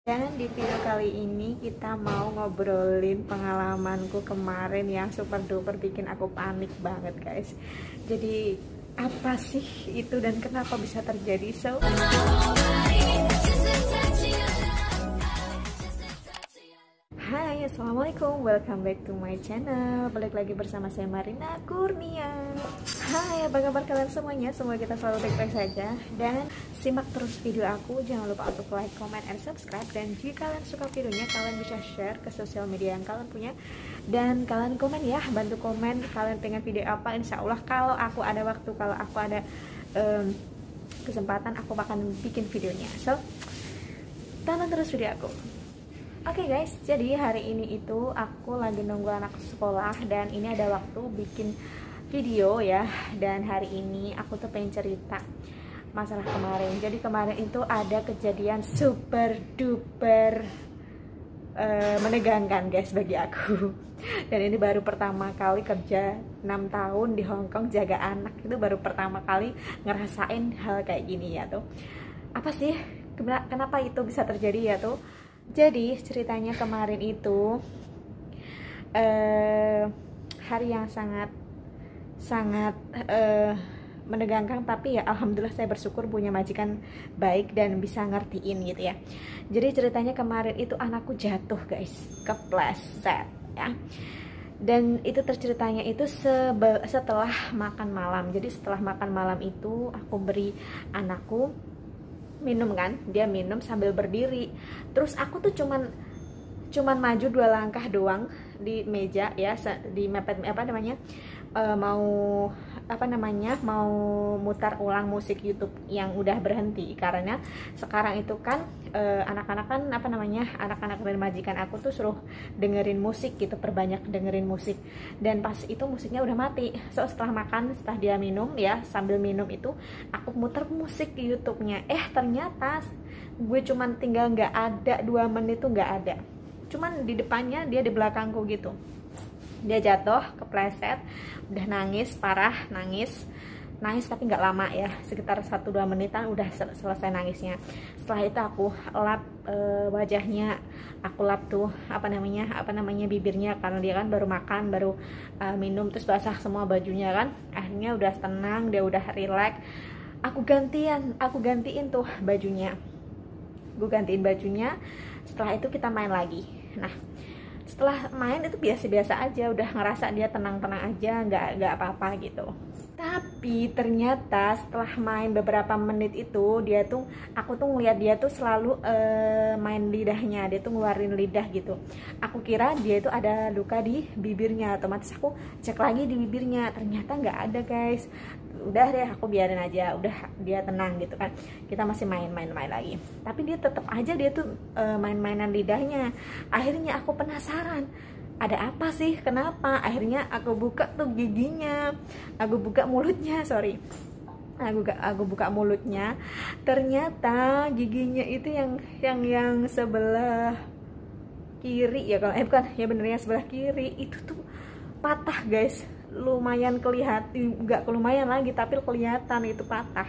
Dan di video kali ini kita mau ngobrolin pengalamanku kemarin yang super duper bikin aku panik banget guys. Jadi apa sih itu dan kenapa bisa terjadi? Hai, assalamualaikum, welcome back to my channel. Balik lagi bersama saya Marina Kurnia. Hai, apa kabar kalian semuanya? Semoga kita selalu baik-baik saja. Dan simak terus video aku, jangan lupa untuk like, comment, and subscribe. Dan jika kalian suka videonya, kalian bisa share ke sosial media yang kalian punya. Dan kalian komen ya, bantu komen kalian pengen video apa. Insya Allah kalau aku ada waktu, kalau aku ada kesempatan, aku akan bikin videonya. So, tonton terus video aku. Oke guys, jadi hari ini itu aku lagi nunggu anak sekolah dan ini ada waktu bikin video ya. Dan hari ini aku tuh pengen cerita masalah kemarin. Jadi kemarin itu ada kejadian super duper menegangkan guys bagi aku. Dan ini baru pertama kali kerja 6 tahun di Hong Kong jaga anak, itu baru pertama kali ngerasain hal kayak gini ya tuh. Apa sih? Kenapa itu bisa terjadi ya tuh? Jadi ceritanya kemarin itu hari yang sangat menegangkan, tapi ya alhamdulillah saya bersyukur punya majikan baik dan bisa ngertiin gitu ya. Jadi ceritanya kemarin itu anakku jatuh guys, kepleset ya. Dan itu terceritanya itu setelah makan malam. Jadi setelah makan malam itu aku beri anakku minum kan, dia minum sambil berdiri. Terus aku tuh cuman maju 2 langkah doang di meja ya, di mepet mau mutar ulang musik YouTube yang udah berhenti karena sekarang itu kan anak-anak kan anak-anak dari majikan aku tuh suruh dengerin musik gitu, perbanyak dengerin musik. Dan pas itu musiknya udah mati. So setelah makan, setelah dia minum ya, sambil minum itu aku muter musik di YouTube-nya. Ternyata gue cuman tinggal nggak ada 2 menit tuh nggak ada. Cuman di depannya dia di belakangku gitu. Dia jatuh, kepleset, udah nangis parah, nangis tapi nggak lama ya, sekitar 1-2 menitan udah selesai nangisnya. Setelah itu aku lap wajahnya, aku lap tuh bibirnya, karena dia kan baru makan, baru minum, terus basah semua bajunya kan. Akhirnya udah tenang, dia udah relax. Aku gantiin tuh bajunya, setelah itu kita main lagi. Nah setelah main itu biasa-biasa aja, udah ngerasa dia tenang-tenang aja, nggak apa-apa gitu. Tapi ternyata setelah main beberapa menit itu aku tuh ngeliat dia tuh selalu main lidahnya, dia tuh ngeluarin lidah gitu. Aku kira dia itu ada luka di bibirnya, otomatis aku cek lagi di bibirnya, ternyata nggak ada guys. Udah deh, aku biarin aja, udah dia tenang gitu kan, kita masih main lagi. Tapi dia tetap aja dia tuh main-mainan lidahnya. Akhirnya aku penasaran, ada apa sih, kenapa? Akhirnya aku buka tuh giginya, aku buka mulutnya, aku buka mulutnya. Ternyata giginya itu yang sebelah kiri ya, kalau bukan ya, benernya sebelah kiri itu tuh patah guys. Lumayan kelihatan, nggak lumayan lagi tapi kelihatan itu patah.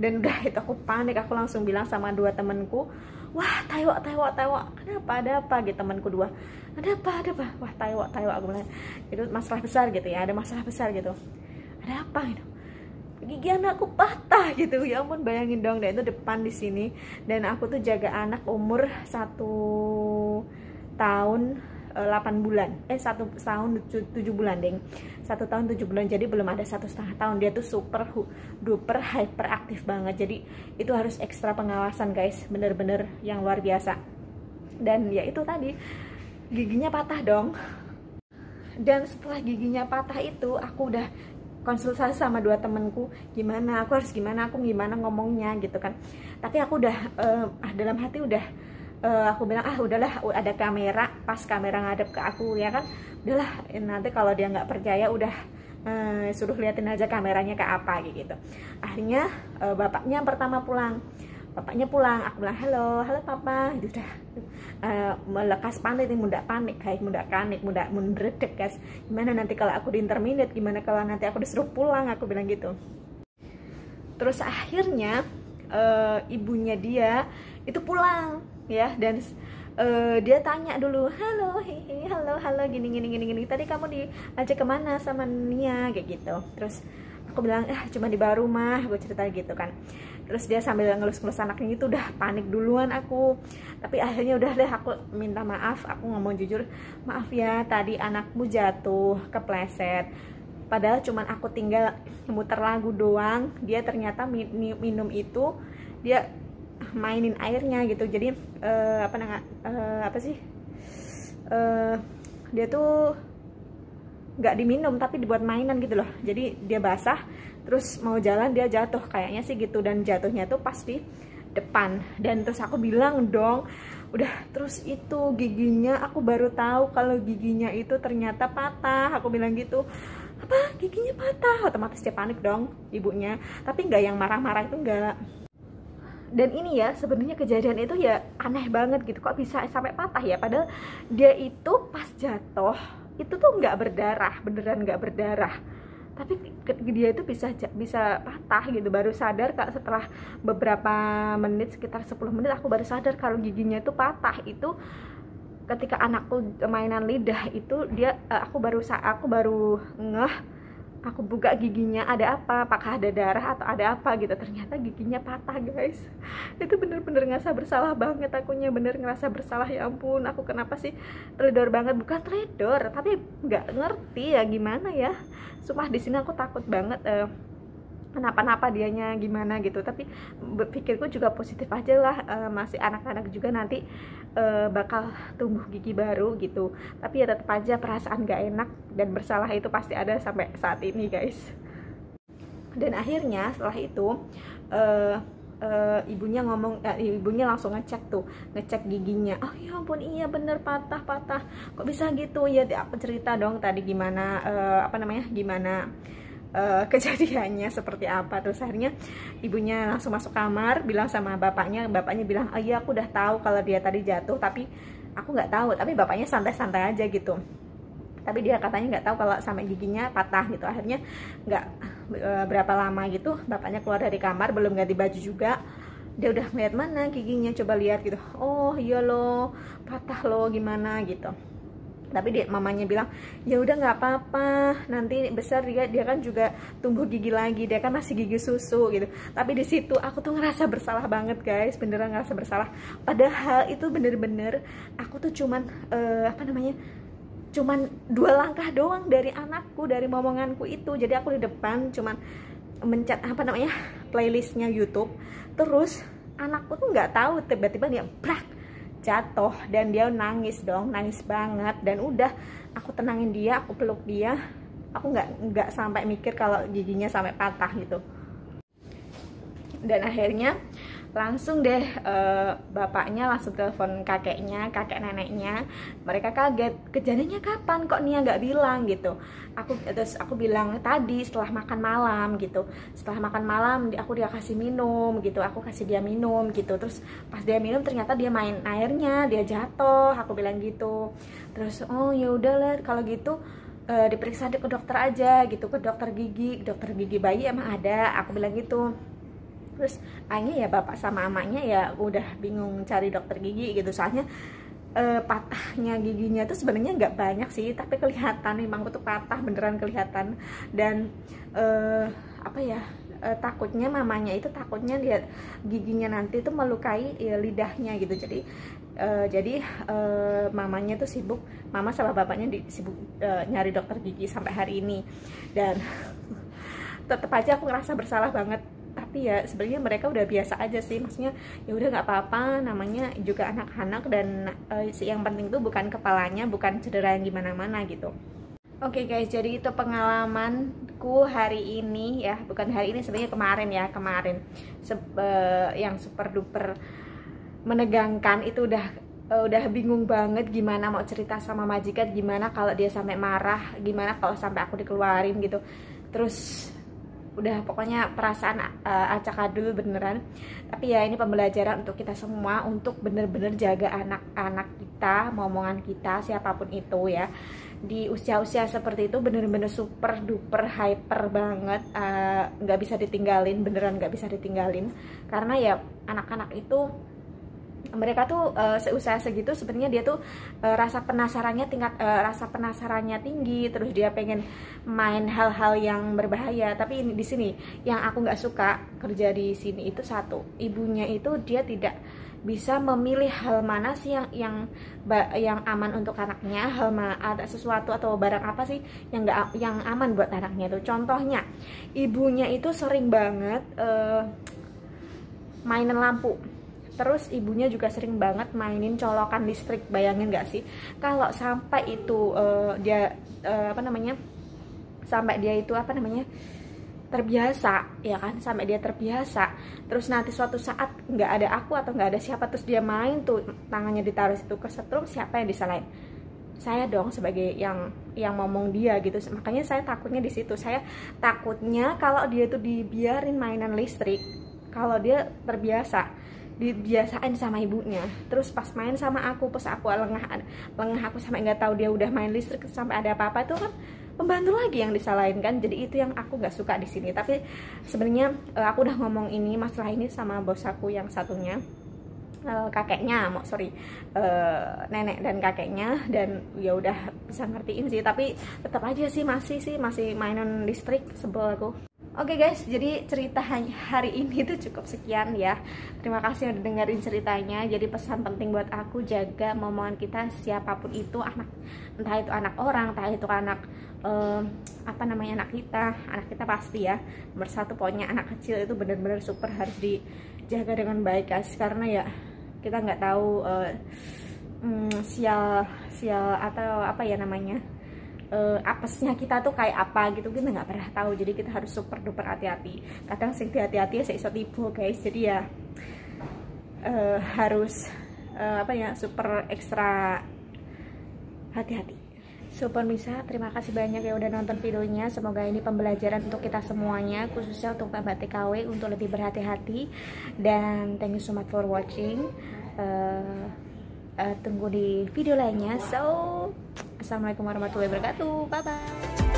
Dan udah itu aku panik, aku langsung bilang sama 2 temenku, wah tewak, kenapa, ada apa gitu. Temanku 2, ada apa, wah tewak, aku bilang itu masalah besar gitu ya, ada masalah besar gitu, ada apa gitu, gigi anakku patah gitu. Ya ampun, bayangin dong, dan itu depan di sini. Dan aku tuh jaga anak umur 1 tahun 8 bulan, 1 tahun 7 bulan deng, 1 tahun 7 bulan, jadi belum ada 1,5 tahun. Dia tuh super duper hyperaktif banget, jadi itu harus ekstra pengawasan guys, bener-bener yang luar biasa. Dan ya itu tadi, giginya patah dong. Dan setelah giginya patah itu aku udah konsultasi sama 2 temenku, aku gimana ngomongnya gitu kan. Tapi aku udah dalam hati udah aku bilang, udahlah, ada kamera, pas kamera ngadep ke aku ya kan, udahlah nanti kalau dia nggak percaya udah suruh liatin aja kameranya kayak apa gitu. Akhirnya bapaknya pertama pulang, aku bilang halo papa, itu udah melekas panik, mudah mendredek guys. Gimana nanti kalau aku diinterminate, gimana kalau nanti aku disuruh pulang, aku bilang gitu. Terus akhirnya ibunya dia itu pulang ya. Dan dia tanya dulu, halo, hehe, halo, gini, tadi kamu diajak kemana sama Nia, kayak gitu. Terus aku bilang, cuma di bawah rumah, gue cerita gitu kan. Terus dia sambil ngelus-ngelus anaknya itu, udah panik duluan aku. Tapi akhirnya udah deh, aku minta maaf, aku ngomong jujur, maaf ya tadi anakmu jatuh, kepleset. Padahal cuman aku tinggal muter lagu doang, dia ternyata minum itu, dia mainin airnya gitu. Jadi dia tuh nggak diminum tapi dibuat mainan gitu loh. Jadi dia basah, terus mau jalan dia jatuh, kayaknya sih gitu. Dan jatuhnya tuh pas di depan. Dan terus aku bilang dong, udah, terus itu giginya, aku baru tahu kalau giginya itu ternyata patah. Aku bilang gitu, apa giginya patah? Otomatis dia panik dong ibunya, tapi nggak yang marah-marah, itu nggak. Dan ini ya, sebenarnya kejadian itu ya aneh banget gitu, kok bisa sampai patah ya, padahal dia itu pas jatuh itu tuh nggak berdarah, beneran nggak berdarah, tapi dia itu bisa patah gitu. Baru sadar Kak setelah beberapa menit, sekitar 10 menit aku baru sadar kalau giginya itu patah. Itu ketika anakku mainan lidah itu, dia aku baru ngeh, aku buka giginya, ada apa, apakah ada darah atau ada apa gitu. Ternyata giginya patah guys. Itu bener-bener ngerasa bersalah banget, akunya bener ngerasa bersalah. Ya ampun, aku kenapa sih teledor banget, bukan teledor tapi nggak ngerti ya gimana ya. Sumpah di sini aku takut banget kenapa-napa dianya gimana gitu. Tapi pikirku juga positif aja lah, masih anak-anak juga, nanti bakal tumbuh gigi baru gitu. Tapi ya tetap aja perasaan gak enak dan bersalah itu pasti ada sampai saat ini guys. Dan akhirnya setelah itu ibunya langsung ngecek giginya. Oh ya ampun, iya bener patah. Kok bisa gitu ya? Aku cerita dong tadi gimana gimana kejadiannya seperti apa. Terus akhirnya ibunya langsung masuk kamar, bilang sama bapaknya bilang, oh iya aku udah tahu kalau dia tadi jatuh, tapi aku nggak tahu. Tapi bapaknya santai-santai aja gitu, tapi dia katanya nggak tahu kalau sampai giginya patah gitu. Akhirnya nggak berapa lama gitu, bapaknya keluar dari kamar, belum ganti baju juga, dia udah ngeliat mana giginya, coba lihat gitu. Oh iya loh, patah loh, gimana gitu. Tapi mamanya bilang, ya udah nggak apa-apa, nanti besar dia kan juga tumbuh gigi lagi, dia kan masih gigi susu gitu. Tapi di situ aku tuh ngerasa bersalah banget guys, beneran ngerasa bersalah. Padahal itu bener-bener aku tuh cuman cuman 2 langkah doang dari anakku, dari momonganku itu. Jadi aku di depan cuman mencet playlistnya YouTube, terus anakku tuh nggak tahu tiba-tiba dia brak jatuh, dan dia nangis banget. Dan udah, aku tenangin dia, aku peluk dia, aku nggak sampai mikir kalau giginya sampai patah gitu. Dan akhirnya langsung deh bapaknya langsung telepon kakek neneknya. Mereka kaget, kejadiannya kapan kok Nia nggak bilang gitu. Terus aku bilang tadi setelah makan malam gitu. Setelah makan malam dia kasih minum gitu, aku kasih dia minum gitu. Terus pas dia minum ternyata dia main airnya, dia jatuh, aku bilang gitu. Terus oh ya udahlah kalau gitu diperiksa ke dokter aja gitu, ke dokter gigi bayi emang ada, aku bilang gitu. Terus akhirnya ya bapak sama amanya ya udah bingung cari dokter gigi gitu, soalnya patahnya giginya tuh sebenarnya nggak banyak sih, tapi kelihatan memang tuh patah, beneran kelihatan. Dan takutnya mamanya itu lihat giginya nanti tuh melukai lidahnya gitu. Jadi mamanya tuh sibuk, mama sama bapaknya sibuk nyari dokter gigi sampai hari ini. Dan tetap aja aku ngerasa bersalah banget. Tapi ya sebenarnya mereka udah biasa aja sih, maksudnya ya udah nggak apa-apa, namanya juga anak-anak. Dan yang penting tuh bukan kepalanya, bukan cedera yang gimana-mana gitu. Oke guys, jadi itu pengalamanku hari ini ya, bukan hari ini sebenarnya, kemarin yang super duper menegangkan. Itu udah bingung banget gimana mau cerita sama majikan, gimana kalau dia sampai marah, gimana kalau sampai aku dikeluarin gitu. Terus udah pokoknya perasaan acak-adul beneran. Tapi ya ini pembelajaran untuk kita semua, untuk bener-bener jaga anak-anak kita, momongan kita, siapapun itu ya. Di usia-usia seperti itu bener-bener super duper hyper banget, nggak bisa ditinggalin, beneran nggak bisa ditinggalin. Karena ya anak-anak itu mereka tuh seusaha segitu sebenarnya dia tuh rasa penasarannya tinggi, terus dia pengen main hal-hal yang berbahaya. Tapi di sini yang aku nggak suka kerja di sini itu satu, ibunya itu dia tidak bisa memilih hal mana sih yang aman untuk anaknya, ada sesuatu atau barang apa sih yang aman buat anaknya itu. Contohnya ibunya itu sering banget mainan lampu. Terus ibunya juga sering banget mainin colokan listrik. Bayangin gak sih kalau sampai itu sampai dia itu terbiasa, ya kan, sampai dia terbiasa, terus nanti suatu saat nggak ada aku atau nggak ada siapa, terus dia main tuh tangannya ditaruh situ kesetrum, siapa yang disalahin? Saya dong sebagai yang ngomong dia gitu. Makanya saya takutnya di situ. Saya takutnya kalau dia itu dibiarin mainan listrik, kalau dia dibiasain sama ibunya, terus pas main sama aku, pas aku lengah aku sampai nggak tahu dia udah main listrik sampai ada apa-apa, itu kan pembantu lagi yang disalahin kan. Jadi itu yang aku nggak suka di sini. Tapi sebenarnya aku udah ngomong ini masalah ini sama bos aku yang satunya, nenek dan kakeknya, dan ya udah bisa ngertiin sih. Tapi tetap aja sih masih mainan listrik, sebel aku. Oke guys, jadi cerita hari ini tuh cukup sekian ya. Terima kasih udah dengerin ceritanya. Jadi pesan penting buat aku, jaga momongan kita, siapapun itu, entah itu anak orang, entah itu anak anak kita pasti ya. Nomor satu, pokoknya anak kecil itu benar-benar super harus dijaga dengan baik guys, karena ya kita nggak tahu sial atau apa ya namanya, apesnya kita tuh kayak apa gitu, kita nggak pernah tahu. Jadi kita harus super duper hati-hati. Kadang sing hati-hati ya iso tiba guys. Jadi ya harus super ekstra hati-hati. So pemirsa, terima kasih banyak ya udah nonton videonya. Semoga ini pembelajaran untuk kita semuanya, khususnya untuk Mbak TKW untuk lebih berhati-hati. Dan thank you so much for watching. Tunggu di video lainnya. So assalamualaikum warahmatullahi wabarakatuh. Bye bye.